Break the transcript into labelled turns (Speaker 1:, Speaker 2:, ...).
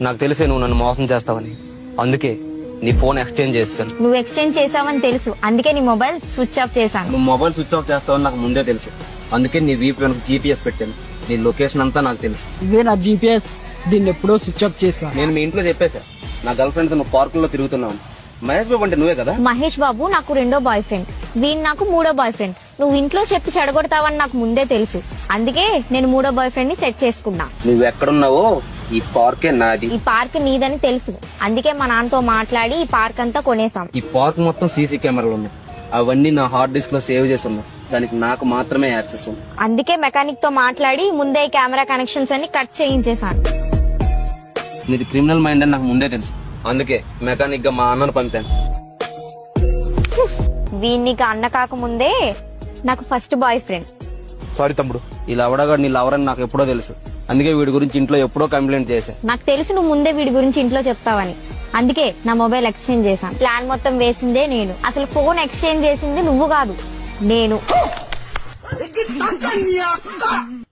Speaker 1: నాకు తెలిసే నువ్వు నన్ను మోసం చేస్తావని, అందుకే నీ ఫోన్ ఎక్స్చేంజ్ చేస్తాను.
Speaker 2: నువ్వు ఎక్స్చేంజ్ చేసావని తెలుసు, అందుకే నీ మొబైల్ స్విచ్ ఆఫ్ చేశాను.
Speaker 1: నువ్వు మొబైల్ స్విచ్ ఆఫ్ చేస్తావని నాకు ముందే తెలుసు, అందుకే నీ వీపు వెనక జీపీఎస్ పెట్టాను. నీ లొకేషన్ అంతా నాకు తెలుసు.
Speaker 3: ఇదే నా జీపీఎస్, దీన్ని ఎప్పుడో స్విచ్ ఆఫ్ చేసా.
Speaker 1: నేను మీ ఇంట్లో చెప్పేశా నా గర్ల్ ఫ్రెండ్ తో నువ్వు పార్కుల్లో తిరుగుతున్నావు. మహేష్ బాబు అంటే నువ్వే కదా?
Speaker 2: మహేష్ బాబు నాకు రెండో బాయ్ ఫ్రెండ్, వీణ్ నాకు మూడో బాయ్ ఫ్రెండ్. నువ్వు ఇంట్లో చెప్పి చెడగొడతావని నాకు ముందే తెలుసు, అందుకే నేను మూడో బాయ్ ఫ్రెండ్ ని సెట్ చేసుకున్నా.
Speaker 1: నువ్వు ఎక్కడున్నావో ఈ పార్కే నాది.
Speaker 2: ఈ పార్క్ నీదని తెలుసు, అందుకే మా నాన్నతో మాట్లాడి ఈ పార్క్ అంతా కొనేసాం.
Speaker 1: ఈ పార్క్ మొత్తం సీసీ కెమెరాలు ఉన్నాయి, అవన్నీ నా హార్డ్ డిస్క్ లో సేవ్ చేసి ఉన్నాయి. దానికి నాకు మాత్రమే యాక్సెస్ ఉంది.
Speaker 2: అందుకే మెకానిక్ తో మాట్లాడి ముందే కెమెరా కనెక్షన్స్ అన్ని కట్ చేయించేశాను.
Speaker 1: నీది క్రిమినల్ మైండ్ అని నాకు ముందే తెలుసు, అందుకే మెకానిక్ గా మా అన్నను పంపాను.
Speaker 2: వీనికి అన్న కాకముందే నాకు ఫస్ట్ బాయ్ ఫ్రెండ్.
Speaker 1: సారీ తమ్ముడు, ఇలా అవడగాడు నీ లవర్ అని నాకు ఎప్పుడో తెలుసు, అందుకే వీడి గురించి ఇంట్లో ఎప్పుడో కంప్లైంట్ చేశా.
Speaker 2: నాకు తెలుసు నువ్వు ముందే వీడి గురించి ఇంట్లో చెప్తావని, అందుకే నా మొబైల్ ఎక్స్చేంజ్ చేశాను. ప్లాన్ మొత్తం వేసిందే నేను, అసలు ఫోన్ ఎక్స్చేంజ్ చేసింది నువ్వు కాదు, నేను.